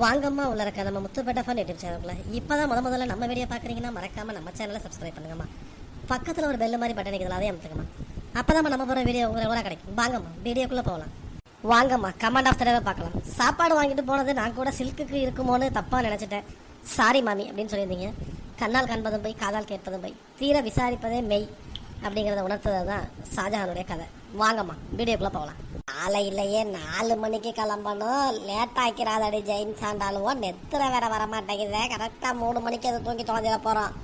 வாங்கம்மா உள்ள இருக்க நம்ம முத்துப்பேட்டை ஃபன் யூடியூப் சேனலுக்குள்ள இப்போதான் முதல்ல நம்ம வீடியோ பார்க்குறீங்கன்னா மறக்காம நம்ம சேனலை சப்ஸ்கிரைப் பண்ணுங்கம்மா. பக்கத்தில் ஒரு பெல் மாதிரி பட்டன் இருக்குது, அதையும் அமுத்துங்கம்மா. அப்போதான் நம்ம போகிற வீடியோ உங்களுக்கு எவ்வளோ கிடைக்கும். வாங்கம்மா வீடியோக்குள்ளே போகலாம். வாங்கம்மா கமெண்ட் ஆஃப் தடவை பார்க்கலாம். சாப்பாடு வாங்கிட்டு போனது நான் கூட சில்க்குக்கு இருக்குமோன்னு தப்பாக நினச்சிட்டேன். சாரி மாமி அப்படின்னு சொல்லியிருந்தீங்க. கண்ணால் காண்பதும் போய் காதால் கேட்பதும் போய் தீர விசாரிப்பதே மெய் அப்படிங்கிறத உணர்த்தது தான் ஷாஜஹானுடைய கதை. வாங்கம்மா வீடியோக்குள்ளே போகலாம். காலையிலேயே 4 மணிக்கு கிளம்பணும். லேட் ஆக்கிறாதடி ஜெயின் சாண்டாலுவோம். நெத்திர வேற வரமாட்டேங்குது. கரெக்டாக 3 மணிக்கு அதை தூங்கி தொலைஞ்சிட போகிறோம்.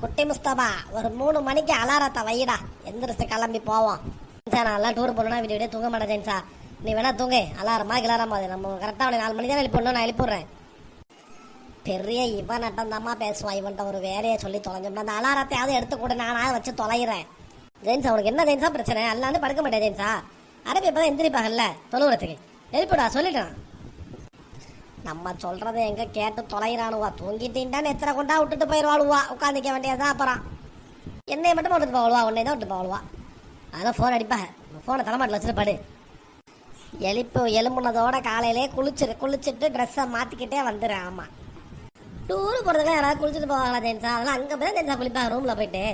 குட்டி முஸ்தபா ஒரு 3 மணிக்கு அலாரத்தை வைடா, எந்திரிச்சு கிளம்பி போவோம். நான் எல்லாம் டூர் போகணுன்னா வீடியோ தூங்க மாட்டேன் ஜெயின்ஸா. நீ வேணா தூங்க, அலாரமா கிளாரமா. நம்ம கரெக்டாக அவனை 4 மணிக்கு தான் எழுப்பிடணும். நான் எழுப்பிடுறேன். பெரிய இவன் நட்டம்தாம்மா பேசுவான். இவன்ட்ட ஒரு வேலையை சொல்லி தொலைஞ்சோம்னா அந்த அலாரத்தையாவது எடுத்து கூட நானாக வச்சு தொலைகிறேன். ஜெயின்ஸா உனக்கு என்ன ஜெயின்ஸா பிரச்சனை? அல்லாந்து படுக்க மாட்டேன் ஜெயின்ஸா. அரபி இப்பதான் எந்திரிப்பாங்கல்ல தொழுவுறதுக்கு. எழுப்பிடா சொல்லிட்டான். நம்ம சொல்றதை எங்க கேட்டு தொலைகிறானுவா. தூங்கிட்டீன்டா எத்தனை கொண்டா விட்டுட்டு போயிடுவாளுவா. உட்காந்துக்க வேண்டியதுதான். அப்புறம் என்னைய மட்டும் விட்டுட்டு போவாளுவா, உன்னை தான் விட்டு போவாளுவா. அதெல்லாம் ஃபோன் அடிப்பாங்க. ஃபோனை தலைமாட்டில் வச்சுட்டு படு. எலும்புனதோட காலையிலே குளிச்சுட்டு ட்ரெஸ்ஸை மாற்றிக்கிட்டே வந்துடுறேன். ஆமாம், டூரு போகிறதுக்கு யாராவது குளிச்சுட்டு போவாங்களா ஜெயின்ஸா? அதெல்லாம் அங்கே போய் தான் ஜெயின்ஸா குளிப்பாங்க ரூமில் போயிட்டு.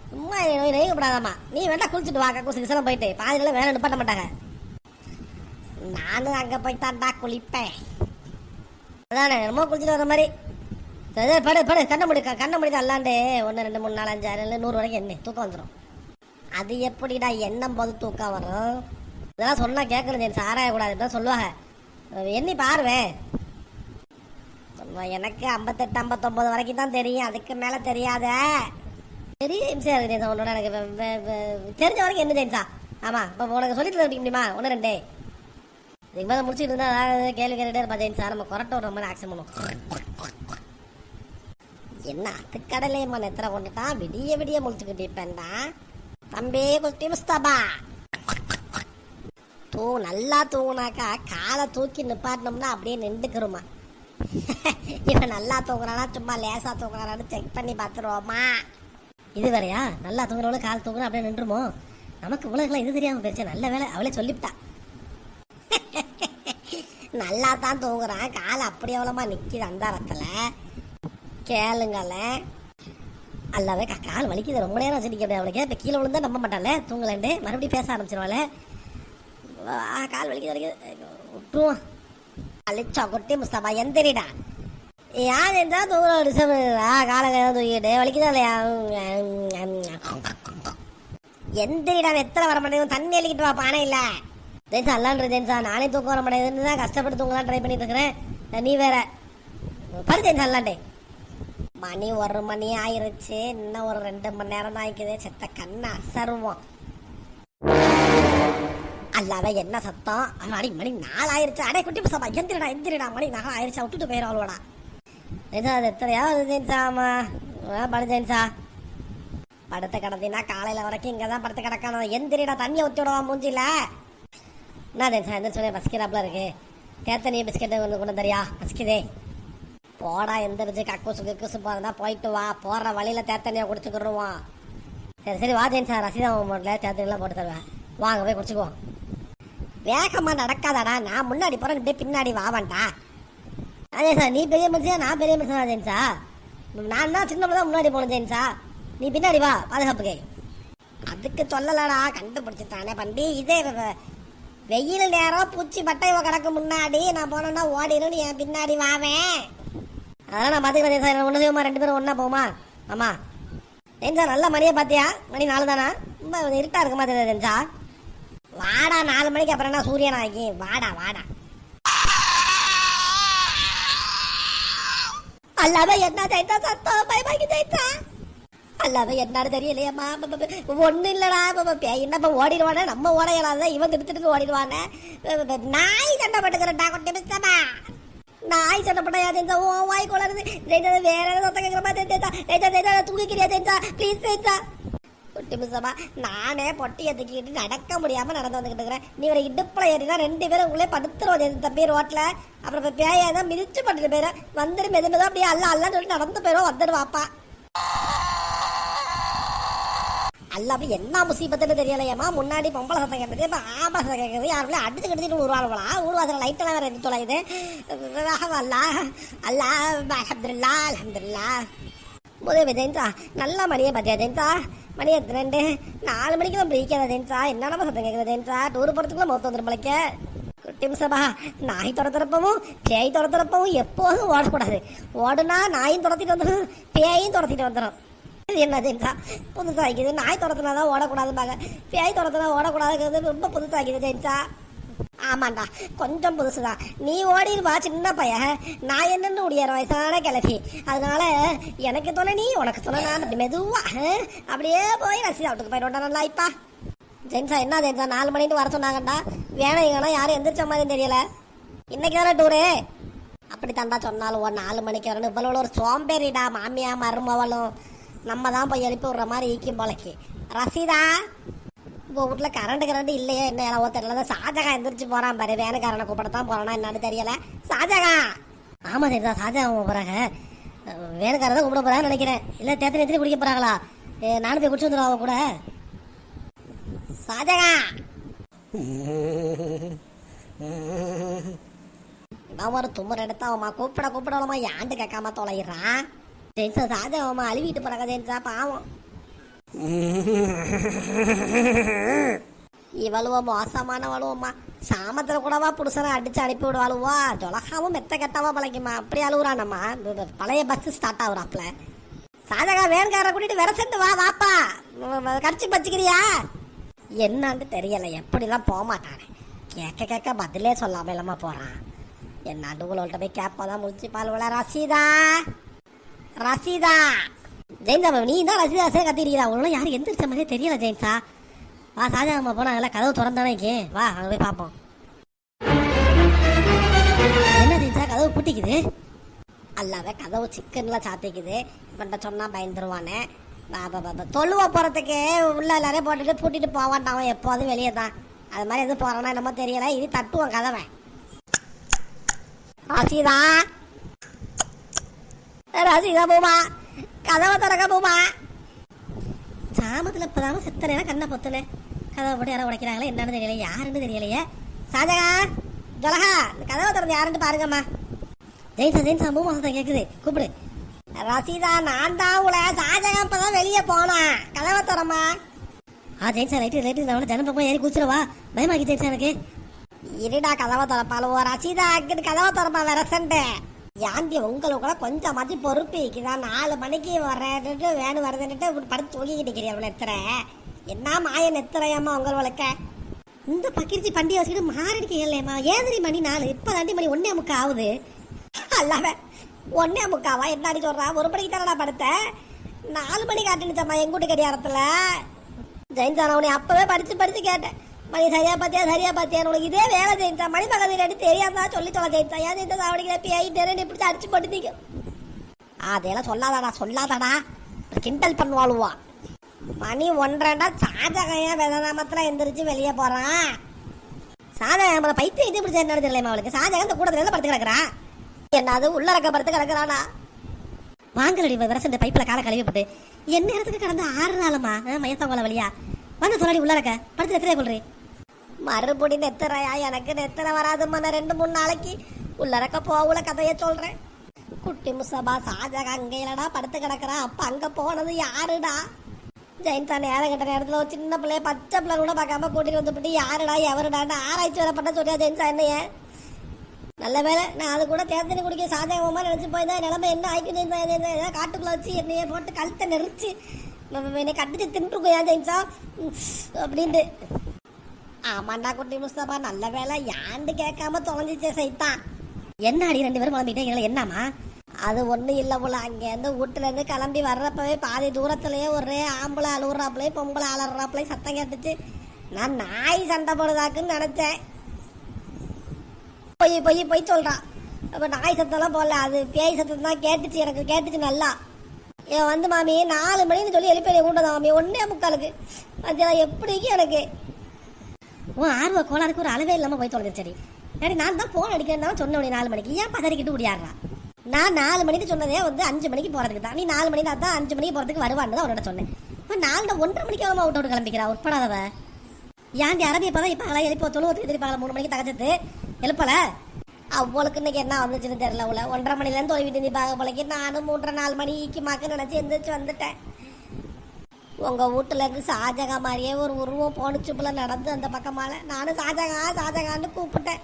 சும்மா நெய்யப்படாதாம்மா. நீ வேண்டாம் குளிச்சுட்டு வாங்க. குசிலாம் போயிட்டு பாதிலாம் வேலை நிப்பாட்ட மாட்டாங்க. நானும் அங்கே போய் தாண்டா குளிப்பேன். அதானே என்னமோ குளிச்சுட்டு வர மாதிரி. படு படு கண்ணை முடிக்க அல்லாண்டு 1 2 3 4 5 6 7 100 வரைக்கும் என்ன தூக்கம் வந்துடும். அது எப்படிடா எண்ணம் போது தூக்கம் வரும்? இதெல்லாம் சொன்னால் கேட்கணும் ஜெயின்ஸ். ஆராயக்கூடாது இப்படிதான் சொல்லுவாங்க. எண்ணி பாருவேன். எனக்கு 58 59 வரைக்கும் தான் தெரியும். அதுக்கு மேலே தெரியாத. பெரிய இம்சையா இருக்கு ஜெயின்ஸா உன்னோட. எனக்கு தெரிஞ்ச வரைக்கும் என்ன ஜெயின்ஸா? ஆமாம், இப்போ உனக்கு சொல்லி தர முடியுமா? 1 2 இதுக்கு மேலே முடிச்சுட்டு இருந்தா அதாவது கேள்வி கேட்டுட்டே இருப்பா ஜெயின்ஸா. நம்ம கொரட்டை விடுற மாதிரி ஆக்ஷன் பண்ணுவோம். என்ன அது கடலையம்மா நெத்திர கொண்டுட்டான். விடிய முடிச்சுக்கிட்டு இப்பேன்டா தம்பி குட்டி முஸ்தபா. நல்லா தூங்குனாக்கா காலை தூக்கி நிப்பாட்டினோம்னா அப்படியே நின்றுக்குருமா. இவன் நல்லா தூங்குறானா சும்மா லேசா தூங்குறானான்னு செக் பண்ணி பார்த்துருவோமா. இது வேறையா? நல்லா தூங்குறவள கால் தூங்குறா அப்படியே நின்றுமோ? நமக்கு உலகெல்லாம் இது தெரியாம போயிடுச்சு. நல்ல வேலை அவளே சொல்லிவிட்டா. நல்லா தான் தூங்குறான், கால் அப்படி எவ்வளோமா நிற்கிது அந்தாரத்தில். கேளுங்கள அல்லாவே கால் வலிக்குது. ரொம்ப நேரம் வச்சு நிற்க அவளுக்கு. இப்போ கீழே விழுந்தா நம்ப மாட்டாளே தூங்கலண்டு. மறுபடியும் பேச ஆரம்பிச்சிருவாளே. கால் வலிக்குது விட்டுருவோம். அழிச்சா குட்டி முஸ்தபா எந்திரிடா. யார் இருந்தா தூங்குறா காலை தூக்கிட்டு வலிக்குதா இல்லையா? எந்திரிடா. எத்தனை வர மாட்டேங்குது. தண்ணி அள்ளிக்கிட்டு வா பானை இல்லை ஜெயின்ஸா. அல்லான்ற ஜெயின்ஸா நானே தூக்க வர மாட்டேங்குதுன்னு தான் கஷ்டப்பட்டு தூங்கலாம் ட்ரை பண்ணிட்டு இருக்கிறேன். நீ வேற படு ஜெயின்ஸா. அல்லாண்டே மணி 1 மணி ஆயிருச்சு. இன்னும் ஒரு 2 மணி நேரம் தான் ஆயிக்குது. செத்த கண்ணை அசருவோம். அல்லாத என்ன சத்தம்? மணி 4 ஆயிருச்சு. அடே குட்டி பசப்பா எந்திரிடா மணி 4 ஆயிருச்சா. விட்டுட்டு போயிடுவாளோடா ஜெயின்ஸா. அது எத்தனையாவது ஜெயின்ஸா? ஆமா படு ஜெயின்ஸா. படுத்து கிடந்தீங்கன்னா காலையில் வரைக்கும் இங்கே தான் படுத்து கிடக்கணும். எந்திரிடா. தண்ணியை ஊற்றி விடுவா மூஞ்சில. என்ன ஜெயின்ஸா எந்திரிச்சு பசிக்கிறாப்புல இருக்கு. தேத்தனிய பிஸ்கெட்டு கொண்டு தரியா? பசிக்குதே. போடா எந்திரிச்சு கக்கூசு போறதா போயிட்டு வா. போடுற வழியில் தேத்தனியை குடிச்சுக்கிடுவோம். சரி வா ஜெயின்ஸா. ரசீதம் போடல தேத்தனிலாம் போட்டு தருவேன். வாங்க போய் குடிச்சுக்குவோம். வேகமாக நடக்காதாடா. நான் முன்னாடி போகிறேன், பின்னாடி வாவான்டா. அதே சார் நீ பெரிய மனுஷன், நான் பெரிய மனுஷன் ஜெயின்ஸா. நான் தான் சின்ன தான் முன்னாடி போகணும் ஜெயின்ஸா. நீ பின்னாடி வா பாதுகாப்புக்கு. அதுக்கு சொல்லலடா, கண்டுபிடிச்சிட்டானே பண்டி. இதே வெயில் நேரம் பூச்சி பட்டை கிடக்கு முன்னாடி நான் போனோன்னா ஓடிடும். என் பின்னாடி வாவேன். அதெல்லாம் நான் பார்த்துக்கிறேன் சார். ஒன்று செய்வோமா? 2 பேரும் ஒன்றா போமா? ஆமாம் ஜெயின்ஸா. நல்ல மணியை பார்த்தியா? மணி 4 தானா? ரொம்ப இருட்டாக இருக்க மாதிரி ஜெயின்ஸா. வாடா 4 மணிக்கு அப்புறம் என்ன சூரியன் ஆகி. வாடா அல்லாவே என்ன ஜெயித்தா சத்தம் பயமாக்கி ஜெயித்தா. அல்லாவே என்னன்னு தெரியலையம்மா. ஒன்றும் இல்லடா. என்னப்பா ஓடிடுவானே. நம்ம ஓட இயலாத. இவன் திருத்துட்டு ஓடிடுவானே. நாய் சண்டை பட்டுக்கிறட்டா கொட்டி மிஸ்தமா. நாய் சண்டை பட்டா ஜெயிச்சா. ஓ வாய் கொளருது ஜெயிச்சா. வேற ஏதாவது சத்தம் கேட்குற மாதிரி ஜெயிச்சா. தூக்கிக்கிறியா ஜெயிச்சா? ப்ளீஸ் ஜெயிச்சா. குட்டி மிஸ்ஸமா நானே பொட்டியை தூக்கிக்கிட்டு நடக்க முடியாமல் நடந்து வந்துக்கிட்டு இருக்கிறேன். நீ ஒரு இடுப்பில் ஏறினா 2 பேரும் உங்களே படுத்துருவோம் தம்பி ரோட்டில். அப்புறம் இப்போ பேயா தான் மிதிச்சு பட்டுட்டு போயிடும். வந்துடு மெதுமெதும் அப்படியே அல்லான்னு சொல்லி நடந்து போயிடும். வந்துடுவாப்பா. அல்ல அப்படி என்ன முசீபத்துன்னு தெரியலையம்மா. முன்னாடி பொம்பளை சத்தம் கேட்டது, இப்போ ஆம்பளை சத்தம் கேட்குது. யாருமே அடிச்சு கடிச்சிட்டு உருவானுங்களா? ஊர்வாசல் லைட்டெல்லாம் வேறு எடுத்து தொலையுது. அல்லா அல்லா அல்ஹம்துலில்லா அல்ஹம்துலில்லா. முதல் ஜெயின்ஸா நல்லா மணியை பார்த்தியா ஜெயின்ஸா? மணி எத்தனை 4 மணிக்கு தான் பிரிக்காத ஜெயின்ஸா. என்னென்ன சத்தம் கேட்குது ஜெயின்ஸா? டூர் போகிறதுக்குள்ள மொத்தம் வந்துடும் பிள்ளைக்க. குட்டி முசபா, நாய் துரத்துறப்பவும் பேய் துரத்துறப்பவும் எப்போதும் ஓடக்கூடாது. ஓடுனா நாயும் துரத்திட்டு வந்துடும், பேயும் துரத்திட்டு வந்துடும். இது என்ன ஜெயின்ஸா புதுசாகிக்குது? நாய் துரத்துனா தான் ஓடக்கூடாதும்பாங்க, பேய் துரத்துனா ஓடக்கூடாதுங்கிறது ரொம்ப புதுசாகிக்குது ஜெயின்ஸா. ஆமாண்டா, கொஞ்சம் புதுசுதான். நீ ஓடிடுவா சின்ன பையன், நான் என்னன்னு முடியாத வயசான கிளப்பி. அதனால எனக்கு துணை நீ, உனக்கு துணை நான். அப்படி மெதுவா அப்படியே போய் ரசீதா வீட்டுக்கு போயிட்டு நல்லா இப்பா. ஜெயின்ஸா என்ன ஜெயின்ஸா 4 மணிட்டு வர சொன்னாங்கண்டா. வேணா யாரும் எந்திரிச்ச மாதிரி தெரியல. இன்னைக்கு தானே டூரு? அப்படி தாண்டா சொன்னாலும் 4 மணிக்கு வரணும். இவ்வளோ ஒரு சோம்பேறிடா மாமியா மருமவளும். நம்ம தான் போய் எழுப்பி விடுற மாதிரி ஈக்கும் போலைக்கு. ரசீதா, உங்கள் வீட்டில் கரண்ட் இல்லையே என்ன எல்லாம் தெரியல. ஷாஜகான் எந்திரிச்சு போகிறான் பாரு. வேணுக்காரனை கூப்பிடத்தான் போகிறானா என்னன்னு தெரியல. ஷாஜகான். ஆமாம் சரிதா, ஷாஜகான் போகிறாங்க. வேணுக்காரன் தான் கூப்பிட போகிறான்னு நினைக்கிறேன். இல்லை தேத்தனை குடிக்க போகிறாங்களா? நானும் போய் குடிச்சு வந்துடுவோம் கூட. ஷாஜகான் நான் ஒரு தும்முற எடுத்தா அவமா கூப்பிடலாமா ஏன்ட்டு கேட்காம தொலைகிறான். ஜெயின்ஸா ஷாஜகான் அழுவிட்டு போகிறாங்க ஜெயின்ஸா பாவம். இவளுவோ மோசமானவளுவோம்மா. சாமத்தில் கூடவா புருஷனை அடிச்சு அனுப்பி விடுவாளுவா. ஜொலகாவும் மெத்த கெட்டவா பழக்குமா. அப்படி அழுகுறானம்மா. பழைய பஸ் ஸ்டார்ட் ஆகுறாப்ல. ஷாஜகான் வேணுக்கார கூட்டிட்டு விரசட்டு வா வாப்பா. கடிச்சு பச்சுக்கிறியா என்னான்னு தெரியல. எப்படிலாம் போக மாட்டானே. கேட்க பதிலே சொல்லாம இல்லாம போறான். என்ன நடுவுலோட்ட போய் கேட்பாதான் முடிச்சு பால்வல. ரசீதா ஜெயின்ஸா, நீ தான் ரசீதா கத்திருக்கிறா. உங்களாம் யாரும் எந்திரிச்ச மாதிரியே தெரியல ஜெயின்ஸா. வா ஷாஜகான் போனாங்கல்ல, கதவு திறந்தானே வா அங்கே போய் பார்ப்போம். என்ன ஜெயின்ஸா கதவு பூட்டிக்குது? அல்லாத கதவு சிக்கன்ல சாத்திக்குது. இவன்ட்ட சொன்னா பயந்துருவானே. தொழுவ போறதுக்கு உள்ள எல்லாரையும் போட்டுட்டு பூட்டிட்டு போவான்ட்டான். எப்போதும் வெளியே தான். அது மாதிரி எதுவும் போறானா என்னமோ தெரியல. இது தட்டுவான் கதவை. ரசீதா பூமா, கதவை திறக்க பூமா. சாமத்தில் இப்போதாம செத்தனே கண்ணை பொத்துனே. கதவை போட்டு யாரும் உடைக்கிறாங்களே என்னன்னு தெரியல, யாருன்னு தெரியலையே. ஷாஜகான், ஜொலகா, இந்த கதவை திறந்து யாருன்னு பாருங்கம்மா. ஜெயின்ஸா பூமா சத்தம் கேட்குது, கூப்பிடு. ரசீதா, நான் தான் உள்ள. ஷாஜகான் இப்பதான் வெளியே போனான், கதவை திறமா. ஜெயின்ஸா ரைட்டு நான் ஜனப்பக்கம் ஏறி குச்சிடவா. பயமாக்கி ஜெயின்ஸா எனக்கு. இருடா கதவை திறப்பாளுவோ. ரசீதா அங்கிட்டு கதவை திறப்பா வரசன்ட்டு. யாந்தி உங்களுக்கு கூட கொஞ்சம் மதி பொறுப்பு இருக்குதான். 4 மணிக்கு வரேன்ட்டு வேணும் வருதுன்ட்டு படுத்து தூங்கிக்கிட்டு இருக்கிறேன். நெத்துற என்ன மாய நெத்துறையம்மா உங்களுக்கு. இந்த பக்கிரிச்சி பண்டிகை வச்சுக்கிட்டு மாறடிக்க இல்லையம்மா. ஏதிரி மணி 4 இப்போ தாண்டி மணி 1:45 ஆகுது. அல்லாம 1:45 என்னாடி சொல்றா? 1 மணிக்கு தானடா படுத்த. 4 மணிக்கு காட்டுனுச்சம்மா எங்கூட்டு கடியாரத்துல. ஜெயின்ஸா உன்னை அப்பவே படிச்சு கேட்டேன். மணி சரியா பாத்தியா உனக்கு இதே வேலை ஜெயின்ஸா. மணி பக்கத்து ரெண்டு தெரியாதா சொல்லி சொல்ல ஜெயின்ஸா. ஏன் ஜெயின்ஸா சாவடிக்கிற பேயிட்டு இப்படி அடிச்சு போட்டுத்தீங்க. அதெல்லாம் சொல்லாதாடா கிண்டல் பண்ணுவாளுவா. மணி 1:30 ஷாஜகான் வேதநாமத்துல எந்திரிச்சு வெளியே போறான். ஷாஜகான் பைத்தியம் இது இப்படி என்ன தெரியலையா அவளுக்கு. ஷாஜகான் இந்த கூடத்துல படுத்து கிடக்குறா. என்னது உள்ளரக்க படுத்து கிடக்குறானா? வாங்கலடி விரசண்ட பைப்பில் காலை கழுவி போட்டு என்ன இடத்துக்கு கடந்து 6 நாளுமா மயத்தவங்கள வழியா வந்து சொல்லாடி உள்ளரக்க படுத்து எத்தனை கொள்றி. மறுபடி நெத்துறையா? எனக்கு நெத்துற வராதுமா. நான் 2-3 நாளைக்கு உள்ளரக்க போகல கதைய சொல்றேன். குட்டி முசபா, ஷாஜகான் அங்கே இல்லடா படுத்து கிடக்குறா. அப்ப அங்க போனது யாருடா? ஜெயின்ஸா நேரம் கட்ட நேரத்துல ஒரு சின்ன பிள்ளைய பச்சை பிள்ளை கூட பார்க்காம கூட்டிட்டு வந்துட்டு யாருடா எவருடான்னு ஆராய்ச்சி வரப்பட்ட சொல்லியா ஜெயின்ஸா. என்னைய நல்ல வேலை நான் அது கூட தேர்தனி குடிக்க ஷாஜகான் மாதிரி நினைச்சு போய் தான் நிலைமை என்ன ஆயிக்கும். ஏதாவது காட்டுக்குள்ள வச்சு என்னைய போட்டு கழுத்தை நெரிச்சு என்னை கட்டிச்சு தின்றுக்குயா ஜெயின்ஸா அப்படின்ட்டு. ஆமாண்டா குட்டி முஸ்தபா, நல்ல வேலை யாண்டு கேட்காம தொலைஞ்சிச்சே சைத்தான். என்ன அடி 2 பேரும் கிளம்பிட்டே என்னம்மா? அது ஒன்றும் இல்லை போல. அங்கேருந்து வீட்டுலேருந்து கிளம்பி வர்றப்பவே பாதி தூரத்துலேயே ஒரே ஆம்பளை அழுகுறாப்புலையே பொம்பளை அலறாப்புலையும் சத்தம் கேட்டுச்சு. நான் நாய் சண்டை போடுதாக்குன்னு நினச்சேன். பொய் சொல்கிறான். அப்போ நாய் சத்தம்லாம் போடல, அது பேய் சத்தம் தான் கேட்டுச்சு. எனக்கு கேட்டுச்சு நல்லா. ஏன் வந்து மாமி 4 மணின்னு சொல்லி எழுப்பி கூட்டதான் மாமி 1:45 மத்தியானம் எப்படிக்கு எனக்கு ஆர்வ கோளாறுக்கு ஒரு அளவே இல்லாமல் போய் தொலைஞ்சிருச்சடி. ஏடி நான் தான் ஃபோன் அடிக்கிறேன் சொன்ன 4 மணிக்கு. ஏன் பதறிக்கிட்டு ஓடியாடுறா? நான் 4 மணிக்கு சொன்னதே வந்து 5 மணிக்கு போகிறதுக்கு தான். நீ 4 மணிக்கு தான் 5 மணிக்கு போகிறதுக்கு வருவான்னு தான் அவனோட சொன்னேன். இப்போ 1:30 மணிக்கு விட்டு கிளம்பிக்கிறா உட்படாதவ. ஏன்டி அரபி இப்பதான் இப்போ எழுப்பி தொழுவத்துக்கு திருப்பாங்களா 3 மணிக்கு தகச்சது எழுப்பல. அவளுக்கு இன்னைக்கு என்ன வந்துச்சுன்னு தெரியல. அவளை 1:30 மணிலேருந்து தொலைவிட்டு இருந்திப்பாங்க போலக்கு. நானும் 3-4 மணிக்கு மாக்க நினச்சி எந்திரிச்சு வந்துட்டேன். உங்கள் வீட்டிலேருந்து ஷாஜகா மாதிரியே ஒரு உருவம் போனுச்சு போல நடந்து அந்த பக்கமால. நானும் ஷாஜகான்னு கூப்பிட்டேன்.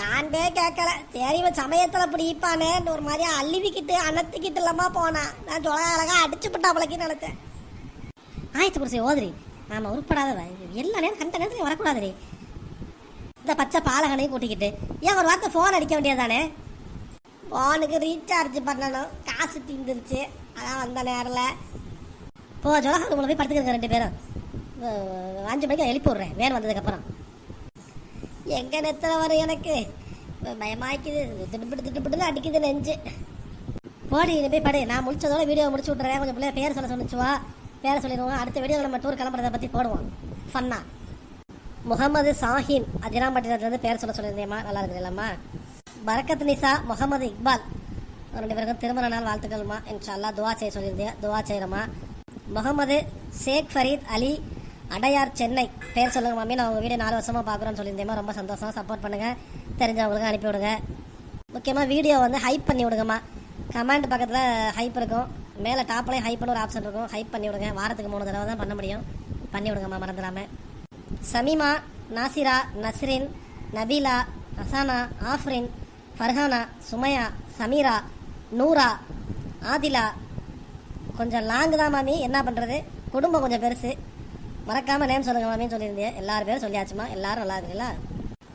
ஏன்டே கேட்கல. சரி இவன் சமயத்தில் பிடிப்பானே ஒரு மாதிரி அள்ளிவிக்கிட்டு அனத்துக்கிட்டு இல்லாமல் போனான். நான் சொல்ல அழகாக அடிச்சு விட்டா அவளைக்கு நினைச்சேன். ஆயிரத்து குடிசை ஓதுரி நாம உருப்படாதவ. எல்லா நேரம் கண்ட நேரத்துலையும் வரக்கூடாதுரி. இந்த பச்சை பாலகனையும் கூட்டிக்கிட்டு ஏன் ஒரு வார்த்தை ஃபோன் அடிக்க வேண்டியதானே. ஃபோனுக்கு ரீசார்ஜ் பண்ணணும், காசு தீந்துருச்சு. அதான் வந்த நேரில் ஜொலகாடு உங்களை போய் படுத்துக்கிறங்க 2 பேரும். 5 மணிக்கு எழுப்பி விட்றேன் வேன் வந்ததுக்கப்புறம். எங்கே நெத்தில் வரும் எனக்கு பயமாய்க்குது. திட்டுப்பிட்டு அடிக்குது நெஞ்சு. போடி நீ போய் படு. நான் முடிச்சதோட வீடியோ முடிச்சு விட்றேன். கொஞ்சம் பிள்ளைய பேர் சொன்னிச்சுவா. பேரை சொல்லிடுவோம். அடுத்த வீடியோ நம்ம டூர் கிளம்புறதை பற்றி போடுவோம் ஃபன்னா. முகமது சாஹின் அதிராம்பட்டினத்துலேருந்து பேர் சொல்லியிருந்தேம்மா. நல்லா இருக்குது இல்லைம்மா. பரக்கத் நிசா முகமது இக்பால் 2 பேருக்கும் திருமண நாள் வாழ்த்துக்கள்மா. இன்ஷா அல்லாஹ் துவா செய்ய சொல்லியிருந்தேன். துவா செய்கிறோம்மா. முகமது ஷேக் ஃபரீத் அலி அடையார் சென்னை பேர் சொல்லுங்க மாமி. நான் உங்கள் வீடியோ 4 வருஷமாக பார்க்குறோன்னு சொல்லியிருந்தேம்மா. ரொம்ப சந்தோஷம். சப்போர்ட் பண்ணுங்கள். தெரிஞ்சவங்களுக்கு அனுப்பி விடுங்க. முக்கியமாக வீடியோ ஹைப் பண்ணி விடுங்கம்மா. கமெண்ட் பக்கத்தில் ஹைப் இருக்கும். மேலே டாப்லேயும் ஹைப்னு ஒரு ஆப்ஷன் இருக்கும். ஹைப் பண்ணி விடுங்க. வாரத்துக்கு 3 தடவை தான் பண்ண முடியும். பண்ணி விடுங்கம்மா மறந்துடாமல். சமீமா, நாசிரா, நஸ்ரின், நபீலா, ஹசானா, ஆஃப்ரின், ஃபர்ஹானா, சுமையா, சமீரா, நூரா, ஆதிலா. கொஞ்சம் லாங்கு தான் மாமி. என்ன பண்ணுறது, குடும்பம் கொஞ்சம் பெருசு. மறக்காமல் நேம் சொல்லுங்கள் மாமின்னு சொல்லியிருந்தேன். எல்லாரும் பேரும் சொல்லியாச்சுமா. எல்லாரும் நல்லா இருக்குங்களா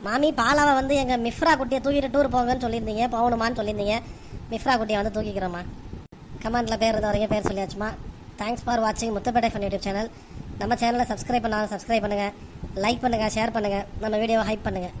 மாமி. பாலாவை எங்கள் மிஃப்ரா குட்டியை தூக்கிட்டு டூர் போங்கன்னு சொல்லியிருந்தீங்க. போகணுமான்னு சொல்லியிருந்தீங்க. மிஃப்ரா குட்டியை தூக்கிக்கிறோம்மா. கமெண்ட்டில் பேர் இருந்த வரைக்கும் பேர் சொல்லியாச்சுமா. தேங்க்ஸ் ஃபார் வாட்சிங் முத்துப்பேட்டை ஃபன் யூடியூப் சேனல். நம்ம சேனலை சப்ஸ்கிரைப் பண்ணுங்கள். லைக் பண்ணுங்கள், ஷேர் பண்ணுங்கள். நம்ம வீடியோவை ஹைப் பண்ணுங்கள்.